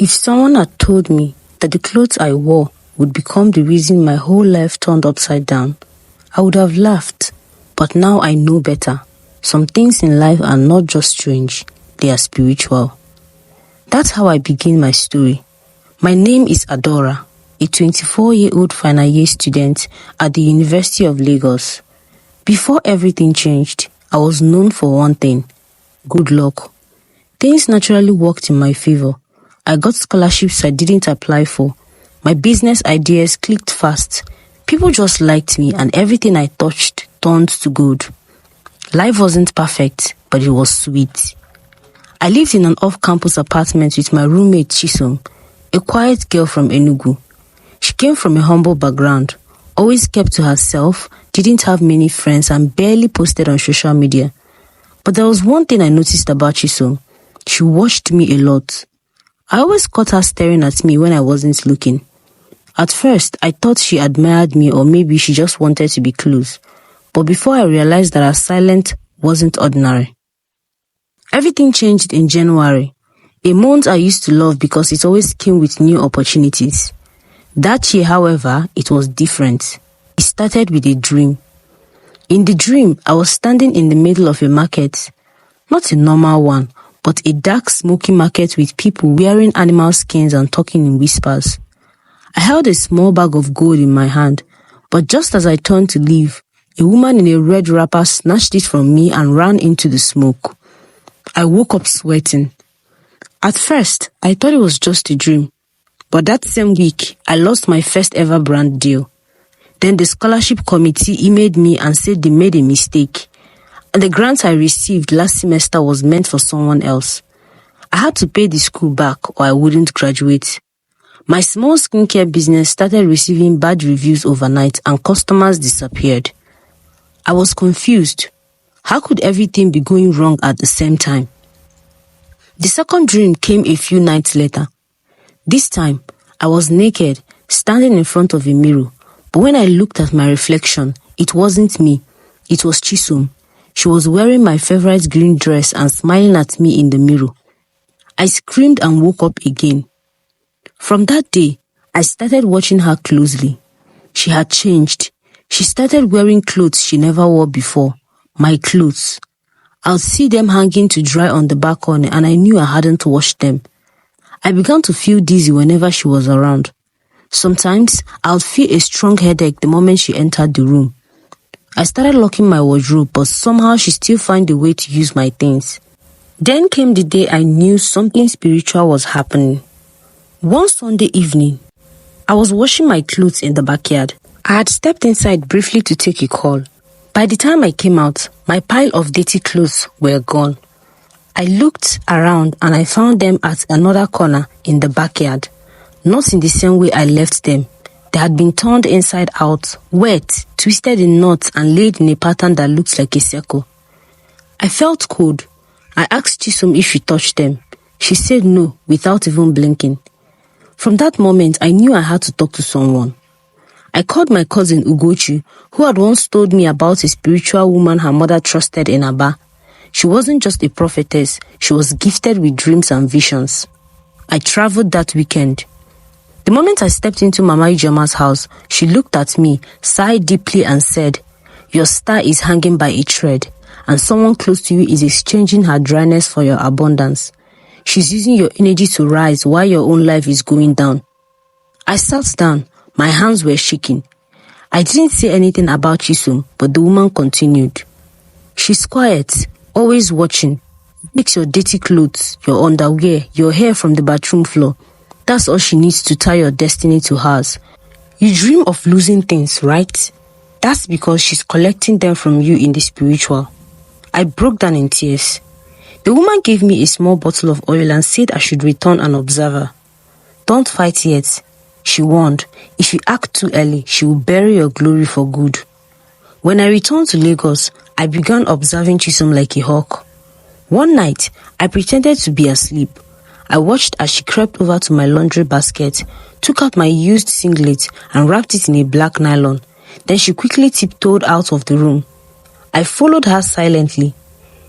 If someone had told me that the clothes I wore would become the reason my whole life turned upside down, I would have laughed. But now I know better. Some things in life are not just strange, they are spiritual. That's how I begin my story. My name is Adora, a 24-year-old final year student at the University of Lagos. Before everything changed, I was known for one thing: good luck. Things naturally worked in my favor. I got scholarships I didn't apply for. My business ideas clicked fast. People just liked me and everything I touched turned to gold. Life wasn't perfect, but it was sweet. I lived in an off-campus apartment with my roommate Chisom, a quiet girl from Enugu. She came from a humble background, always kept to herself, didn't have many friends and barely posted on social media. But there was one thing I noticed about Chisom. She watched me a lot. I always caught her staring at me when I wasn't looking. At first, I thought she admired me or maybe she just wanted to be close. But before I realized that her silence wasn't ordinary. Everything changed in January, a month I used to love because it always came with new opportunities. That year, however, it was different. It started with a dream. In the dream, I was standing in the middle of a market. Not a normal one, but a dark, smoky market with people wearing animal skins and talking in whispers. I held a small bag of gold in my hand, but just as I turned to leave, a woman in a red wrapper snatched it from me and ran into the smoke. I woke up sweating. At first, I thought it was just a dream, but that same week, I lost my first ever brand deal. Then the scholarship committee emailed me and said they made a mistake, and the grant I received last semester was meant for someone else. I had to pay the school back or I wouldn't graduate. My small skincare business started receiving bad reviews overnight and customers disappeared. I was confused. How could everything be going wrong at the same time? The second dream came a few nights later. This time, I was naked, standing in front of a mirror. But when I looked at my reflection, it wasn't me. It was Chisom. She was wearing my favorite green dress and smiling at me in the mirror. I screamed and woke up again. From that day, I started watching her closely. She had changed. She started wearing clothes she never wore before. My clothes. I'd see them hanging to dry on the balcony and I knew I hadn't washed them. I began to feel dizzy whenever she was around. Sometimes, I would feel a strong headache the moment she entered the room. I started locking my wardrobe, but somehow she still found a way to use my things. Then came the day I knew something spiritual was happening. One Sunday evening, I was washing my clothes in the backyard. I had stepped inside briefly to take a call. By the time I came out, my pile of dirty clothes were gone. I looked around and I found them at another corner in the backyard. Not in the same way I left them. They had been turned inside out, wet, twisted in knots and laid in a pattern that looked like a circle. I felt cold. I asked Chisom if she touched them. She said no, without even blinking. From that moment, I knew I had to talk to someone. I called my cousin Ugochi, who had once told me about a spiritual woman her mother trusted in Aba. She wasn't just a prophetess, she was gifted with dreams and visions. I traveled that weekend. The moment I stepped into Mama Ijeoma's house, she looked at me, sighed deeply and said, "Your star is hanging by a thread, and someone close to you is exchanging her dryness for your abundance. She's using your energy to rise while your own life is going down." I sat down. My hands were shaking. I didn't say anything about Chisom, but the woman continued. "She's quiet, always watching. Takes your dirty clothes, your underwear, your hair from the bathroom floor. That's all she needs to tie your destiny to hers. You dream of losing things, right? That's because she's collecting them from you in the spiritual." I broke down in tears. The woman gave me a small bottle of oil and said I should return and observe her. "Don't fight yet," she warned. "If you act too early, she will bury your glory for good." When I returned to Lagos, I began observing Chisom like a hawk. One night, I pretended to be asleep. I watched as she crept over to my laundry basket, took out my used singlet and wrapped it in a black nylon. Then she quickly tiptoed out of the room. I followed her silently.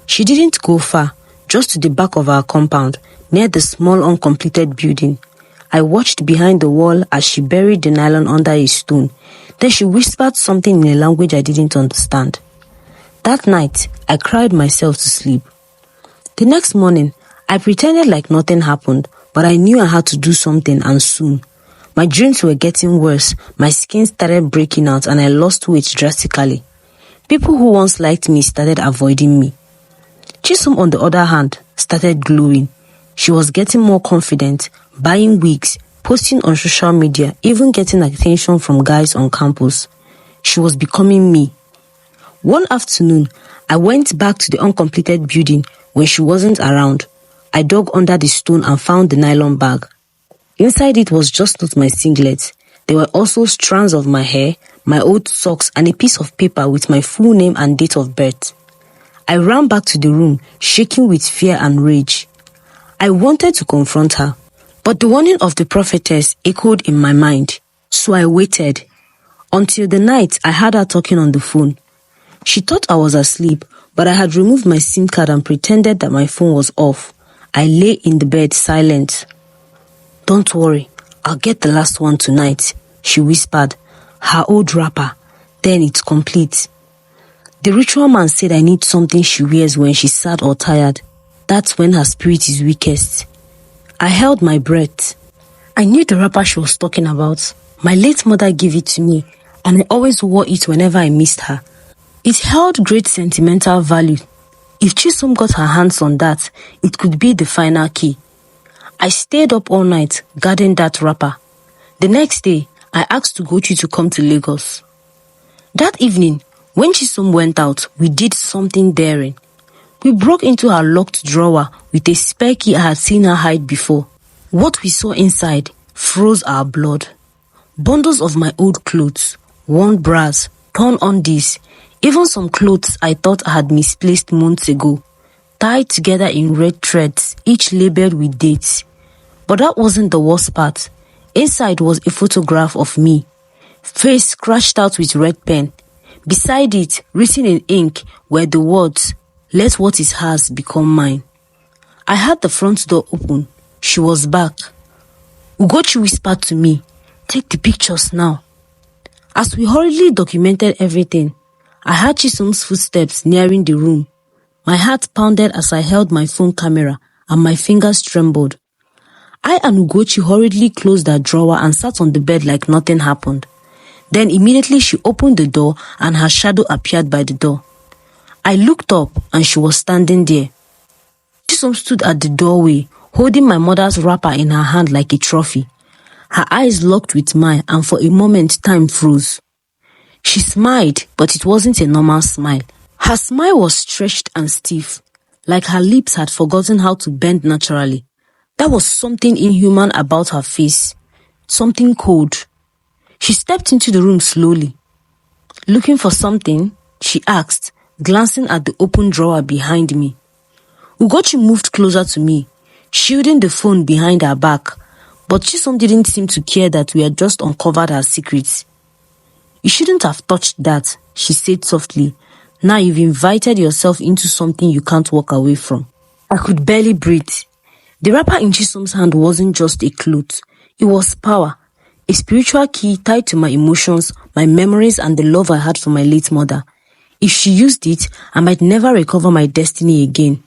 She didn't go far, just to the back of our compound. near the small uncompleted building. I watched behind the wall as she buried the nylon under a stone. Then she whispered something in a language I didn't understand. That night, I cried myself to sleep. The next morning, I pretended like nothing happened, but I knew I had to do something, and soon. My dreams were getting worse, my skin started breaking out, and I lost weight drastically. People who once liked me started avoiding me. Chisom, on the other hand, started glowing. She was getting more confident, buying wigs, posting on social media, even getting attention from guys on campus. She was becoming me. One afternoon, I went back to the uncompleted building when she wasn't around. I dug under the stone and found the nylon bag. Inside it was just not my singlet. There were also strands of my hair, my old socks, and a piece of paper with my full name and date of birth. I ran back to the room, shaking with fear and rage. I wanted to confront her, but the warning of the prophetess echoed in my mind. So I waited. Until the night, I heard her talking on the phone. She thought I was asleep, but I had removed my SIM card and pretended that my phone was off. I lay in the bed silent. "Don't worry, I'll get the last one tonight," she whispered. Her old wrapper. Then it's complete. The ritual man said I need something she wears when she's sad or tired. That's when her spirit is weakest. I held my breath. I knew the wrapper she was talking about. My late mother gave it to me, and I always wore it whenever I missed her. It held great sentimental value. If Chisom got her hands on that, it could be the final key. I stayed up all night guarding that wrapper. The next day, I asked Ugochi to come to Lagos. That evening, when Chisom went out, we did something daring. We broke into her locked drawer with a spare key I had seen her hide before. What we saw inside froze our blood. Bundles of my old clothes, worn bras, torn undies, even some clothes I thought I had misplaced months ago, tied together in red threads, each labeled with dates. But that wasn't the worst part. Inside was a photograph of me, face scratched out with red pen. Beside it, written in ink, were the words, "Let what is hers become mine." I had the front door open. She was back. Ugochi whispered to me, "Take the pictures now." As we hurriedly documented everything, I heard Chisom's footsteps nearing the room. My heart pounded as I held my phone camera and my fingers trembled. I and Ugochi hurriedly closed our drawer and sat on the bed like nothing happened. Then immediately she opened the door and her shadow appeared by the door. I looked up and she was standing there. Chisom stood at the doorway, holding my mother's wrapper in her hand like a trophy. Her eyes locked with mine, and for a moment time froze. She smiled, but it wasn't a normal smile. Her smile was stretched and stiff, like her lips had forgotten how to bend naturally. There was something inhuman about her face, something cold. She stepped into the room slowly. "Looking for something?" she asked, glancing at the open drawer behind me. Ugochi moved closer to me, shielding the phone behind her back, but Chisom didn't seem to care that we had just uncovered her secrets. "You shouldn't have touched that," she said softly. "Now you've invited yourself into something you can't walk away from." I could barely breathe. The wrapper in Chisom's hand wasn't just a cloth. It was power, a spiritual key tied to my emotions, my memories, and the love I had for my late mother. If she used it, I might never recover my destiny again.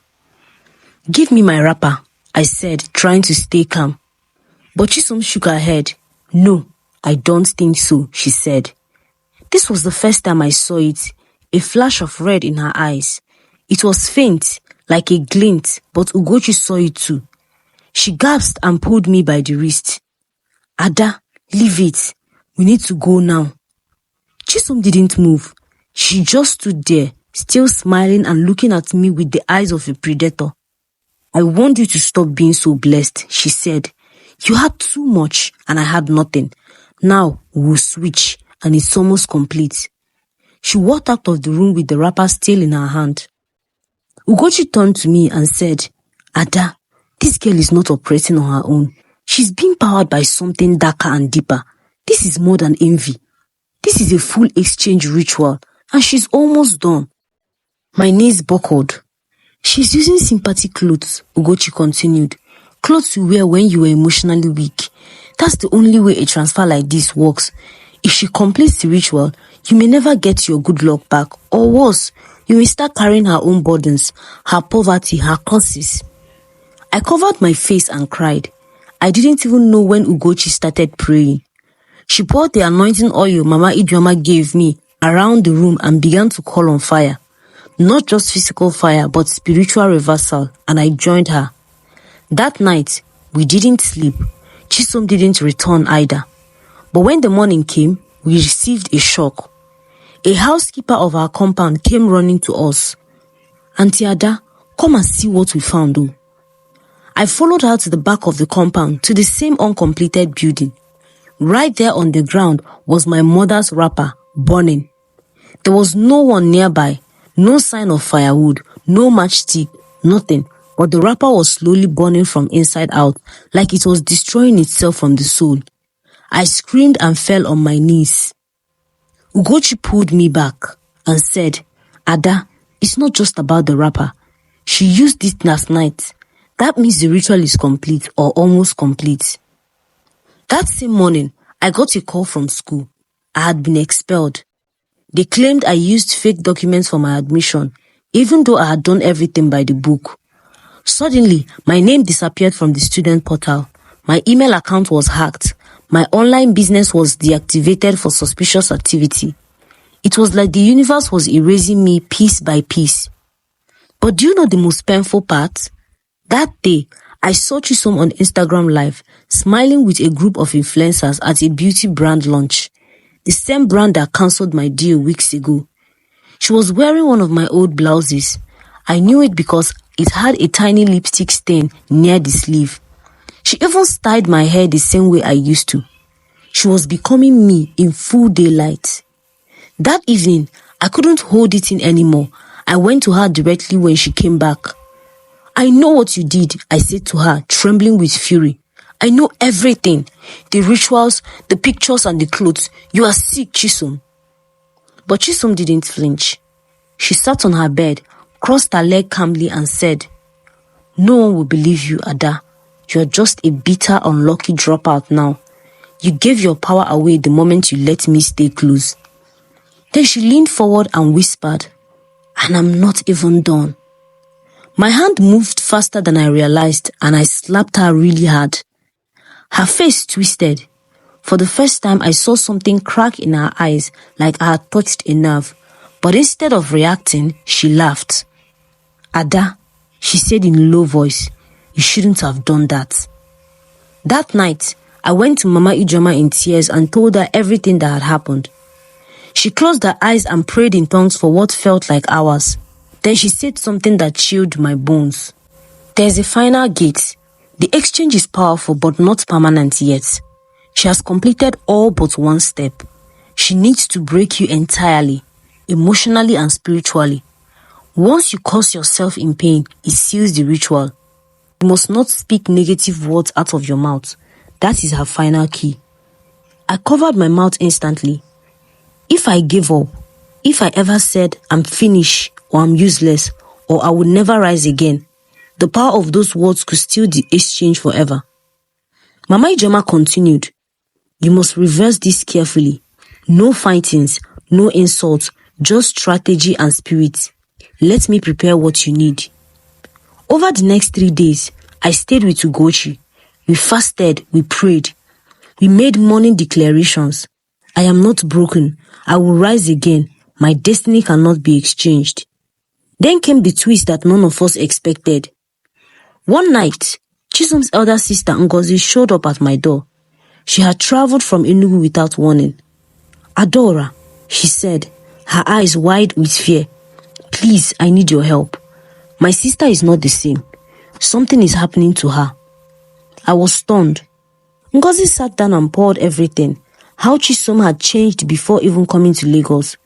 "Give me my wrapper," I said, trying to stay calm. But Chisom shook her head. "No, I don't think so," she said. This was the first time I saw it, a flash of red in her eyes. It was faint, like a glint, but Ugochi saw it too. She gasped and pulled me by the wrist. "Ada, leave it. We need to go now." Chisom didn't move. She just stood there, still smiling and looking at me with the eyes of a predator. "I want you to stop being so blessed," she said. "You had too much and I had nothing. Now we'll switch and it's almost complete." She walked out of the room with the wrapper still in her hand. Ugochi turned to me and said, "Ada, this girl is not operating on her own. She's being powered by something darker and deeper. This is more than envy. This is a full exchange ritual, and she's almost done." My knees buckled. "She's using sympathy clothes," Ugochi continued. clothes you wear when you were emotionally weak. That's the only way a transfer like this works. If she completes the ritual, you may never get your good luck back, or worse, you may start carrying her own burdens, her poverty, her curses. I covered my face and cried. I didn't even know when Ugochi started praying. She poured the anointing oil Mama Ijeoma gave me around the room and began to call on fire. Not just physical fire, but spiritual reversal, and I joined her. That night, we didn't sleep. Chisom didn't return either. But when the morning came, we received a shock. A housekeeper of our compound came running to us. "Auntie Ada, come and see what we found, oh." I followed her to the back of the compound, to the same uncompleted building. Right there on the ground was my mother's wrapper, burning. There was no one nearby, no sign of firewood, no matchstick, nothing. But the wrapper was slowly burning from inside out, like it was destroying itself from the soul. I screamed and fell on my knees. Ugochi pulled me back and said, "Ada, it's not just about the wrapper. She used it last night. That means the ritual is complete or almost complete." That same morning, I got a call from school. I had been expelled. They claimed I used fake documents for my admission, even though I had done everything by the book. Suddenly, my name disappeared from the student portal. My email account was hacked. My online business was deactivated for suspicious activity. It was like the universe was erasing me piece by piece. But do you know the most painful part? That day, I saw Chisom on Instagram Live, smiling with a group of influencers at a beauty brand launch. The same brand that cancelled my deal weeks ago. She was wearing one of my old blouses. I knew it because it had a tiny lipstick stain near the sleeve. She even styled my hair the same way I used to. She was becoming me in full daylight. That evening, I couldn't hold it in anymore. I went to her directly when she came back. "I know what you did," I said to her, trembling with fury. "I know everything. The rituals, the pictures and the clothes. You are sick, Chisom." But Chisom didn't flinch. She sat on her bed, crossed her leg calmly and said, "No one will believe you, Ada. You are just a bitter, unlucky dropout now. You gave your power away the moment you let me stay close." Then she leaned forward and whispered, "And I'm not even done." My hand moved faster than I realized and I slapped her really hard. Her face twisted. For the first time, I saw something crack in her eyes like I had touched a nerve. But instead of reacting, she laughed. "Ada," she said in a low voice, "you shouldn't have done that." That night, I went to Mama Ijeoma in tears and told her everything that had happened. She closed her eyes and prayed in tongues for what felt like hours. Then she said something that chilled my bones. "There's a final gate. The exchange is powerful but not permanent yet. She has completed all but one step. She needs to break you entirely, emotionally and spiritually. Once you cause yourself in pain, it seals the ritual. You must not speak negative words out of your mouth. That is her final key." I covered my mouth instantly. If I gave up, if I ever said I'm finished or I'm useless or I will never rise again, the power of those words could steal the exchange forever. Mama Ijeoma continued, "You must reverse this carefully. No fightings, no insults, just strategy and spirit. Let me prepare what you need." Over the next 3 days, I stayed with Ugochi. We fasted, we prayed. We made morning declarations. "I am not broken. I will rise again. My destiny cannot be exchanged." Then came the twist that none of us expected. One night, Chisom's elder sister Ngozi showed up at my door. She had traveled from Enugu without warning. "Adora," she said, her eyes wide with fear, "please, I need your help. My sister is not the same. Something is happening to her." I was stunned. Ngozi sat down and poured everything. How Chisom had changed before even coming to Lagos.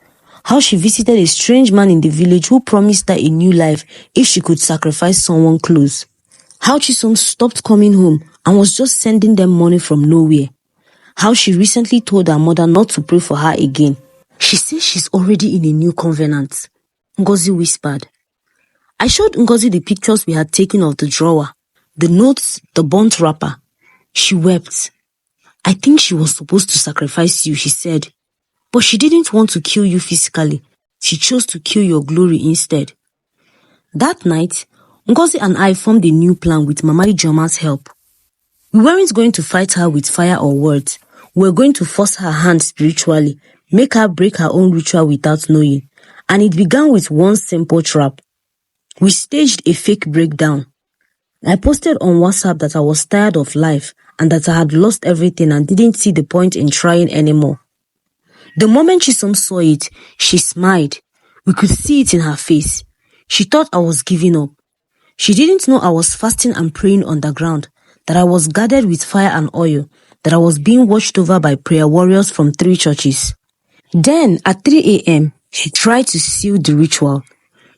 How she visited a strange man in the village who promised her a new life if she could sacrifice someone close. How Chisom stopped coming home and was just sending them money from nowhere. How she recently told her mother not to pray for her again. She says she's already in a new covenant, Ngozi whispered. I showed Ngozi the pictures we had taken of the drawer, the notes, the burnt wrapper. She wept. I think she was supposed to sacrifice you, she said. But she didn't want to kill you physically. She chose to kill your glory instead. That night, Ngozi and I formed a new plan with Mama Ijeoma's help. We weren't going to fight her with fire or words. We were going to force her hand spiritually, make her break her own ritual without knowing. And it began with one simple trap. We staged a fake breakdown. I posted on WhatsApp that I was tired of life and that I had lost everything and didn't see the point in trying anymore. The moment Chisom saw it, she smiled. We could see it in her face. She thought I was giving up. She didn't know I was fasting and praying underground, that I was guarded with fire and oil, that I was being watched over by prayer warriors from 3 churches. Then, at 3 a.m., she tried to seal the ritual.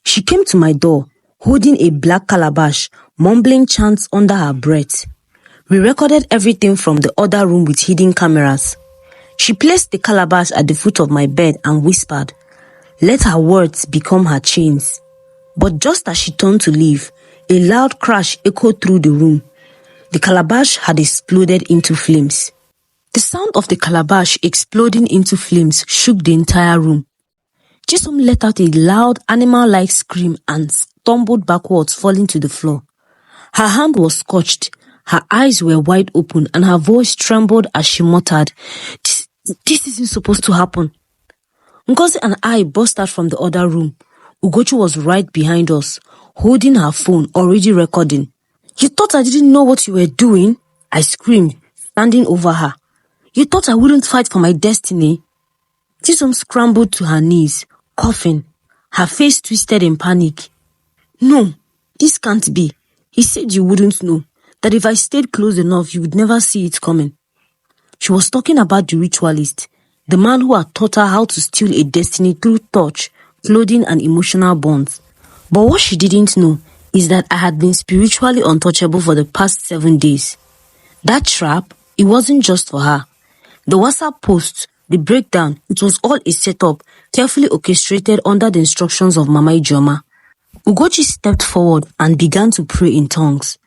She came to my door, holding a black calabash, mumbling chants under her breath. We recorded everything from the other room with hidden cameras. She placed the calabash at the foot of my bed and whispered, "Let her words become her chains." But just as she turned to leave, a loud crash echoed through the room. The calabash had exploded into flames. The sound of the calabash exploding into flames shook the entire room. Chisom let out a loud animal-like scream and stumbled backwards, falling to the floor. Her hand was scorched, her eyes were wide open, and her voice trembled as she muttered, This isn't supposed to happen." Ngozi and I burst out from the other room. Ugochi was right behind us, holding her phone, already recording. "You thought I didn't know what you were doing?" I screamed, standing over her. "You thought I wouldn't fight for my destiny?" Chisom scrambled to her knees, coughing, her face twisted in panic. "No, this can't be. He said you wouldn't know, that if I stayed close enough, you would never see it coming." She was talking about the ritualist, the man who had taught her how to steal a destiny through touch, clothing, and emotional bonds. But what she didn't know is that I had been spiritually untouchable for the past 7 days. That trap, it wasn't just for her. The WhatsApp post, the breakdown, it was all a setup, carefully orchestrated under the instructions of Mama Ijeoma. Ugochi stepped forward and began to pray in tongues.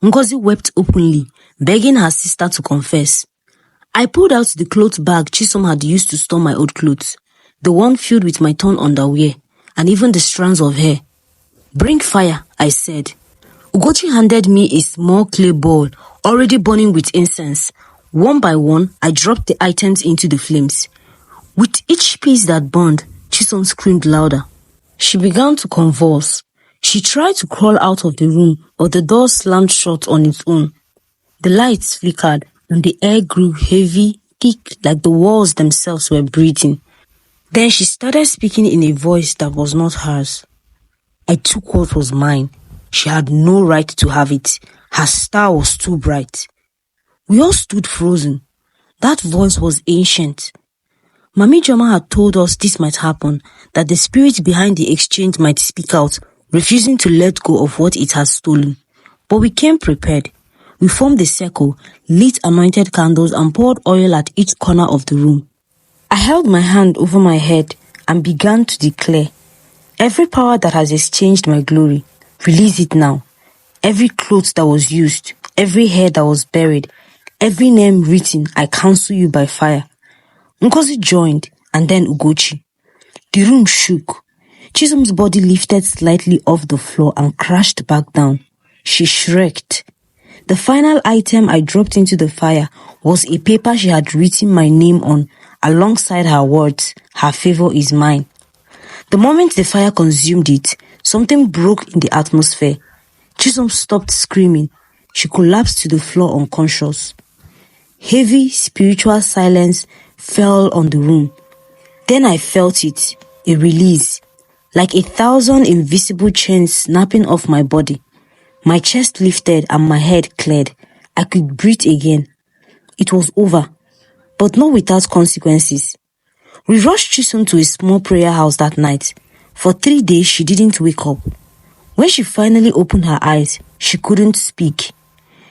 Ngozi wept openly, begging her sister to confess. I pulled out the cloth bag Chisom had used to store my old clothes, the one filled with my torn underwear, and even the strands of hair. "Bring fire," I said. Ugochi handed me a small clay ball, already burning with incense. One by one, I dropped the items into the flames. With each piece that burned, Chisom screamed louder. She began to convulse. She tried to crawl out of the room, but the door slammed shut on its own. The lights flickered, and the air grew heavy, thick, like the walls themselves were breathing. Then she started speaking in a voice that was not hers. I took what was mine. She had no right to have it. Her star was too bright. We all stood frozen. That voice was ancient. Mami Ijeoma had told us this might happen, that the spirit behind the exchange might speak out, refusing to let go of what it had stolen. But we came prepared. We formed a circle, lit anointed candles, and poured oil at each corner of the room. I held my hand over my head and began to declare, "Every power that has exchanged my glory, release it now. Every cloth that was used, every hair that was buried, every name written, I cancel you by fire." Ngozi joined, and then Ugochi. The room shook. Chisom's body lifted slightly off the floor and crashed back down. She shrieked. The final item I dropped into the fire was a paper she had written my name on, alongside her words, "Her favor is mine." The moment the fire consumed it, something broke in the atmosphere. Chisom stopped screaming. She collapsed to the floor unconscious. Heavy spiritual silence fell on the room. Then I felt it, a release, like 1,000 invisible chains snapping off my body. My chest lifted and my head cleared. I could breathe again. It was over, but not without consequences. We rushed Chisom to a small prayer house that night. For 3 days, she didn't wake up. When she finally opened her eyes, she couldn't speak.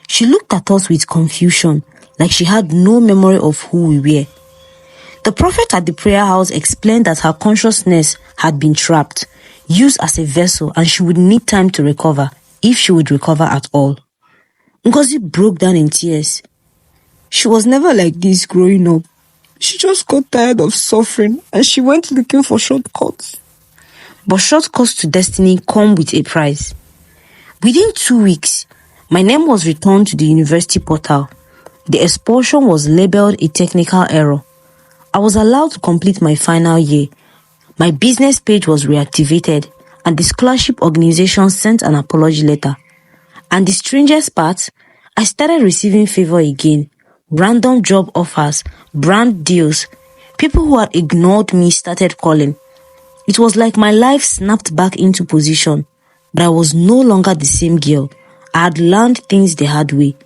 She looked at us with confusion, like she had no memory of who we were. The prophet at the prayer house explained that her consciousness had been trapped, used as a vessel, and she would need time to recover, if she would recover at all. Ngozi broke down in tears. She was never like this growing up. She just got tired of suffering and she went looking for shortcuts. But shortcuts to destiny come with a price. Within 2 weeks, my name was returned to the university portal. The expulsion was labeled a technical error. I was allowed to complete my final year. My business page was reactivated and the scholarship organization sent an apology letter. And the strangest part, I started receiving favor again. Random job offers, brand deals. People who had ignored me started calling. It was like my life snapped back into position, but I was no longer the same girl. I had learned things the hard way.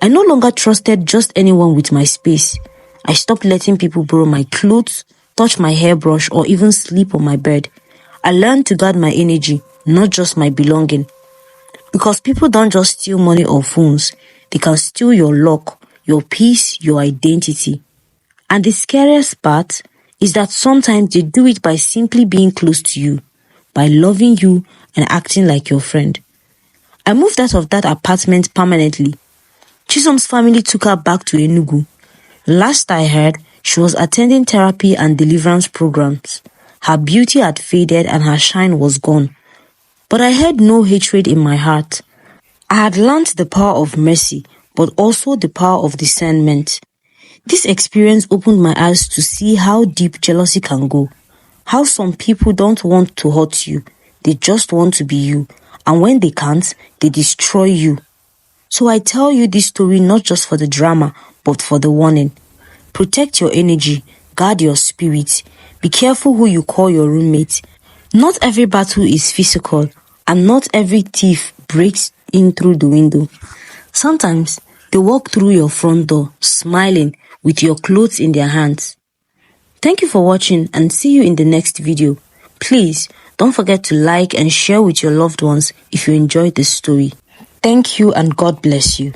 I no longer trusted just anyone with my space. I stopped letting people borrow my clothes, touch my hairbrush, or even sleep on my bed. I learned to guard my energy, not just my belonging. Because people don't just steal money or phones. They can steal your luck, your peace, your identity. And the scariest part is that sometimes they do it by simply being close to you, by loving you and acting like your friend. I moved out of that apartment permanently. Chisom's family took her back to Enugu. Last I heard, she was attending therapy and deliverance programs. Her beauty had faded and her shine was gone. But I had no hatred in my heart. I had learned the power of mercy, but also the power of discernment. This experience opened my eyes to see how deep jealousy can go. How some people don't want to hurt you. They just want to be you. And when they can't, they destroy you. So I tell you this story not just for the drama, but for the warning. Protect your energy. Guard your spirit. Be careful who you call your roommate. Not every battle is physical. And not every thief breaks in through the window. Sometimes, they walk through your front door, smiling, with your clothes in their hands. Thank you for watching and see you in the next video. Please, don't forget to like and share with your loved ones if you enjoyed this story. Thank you and God bless you.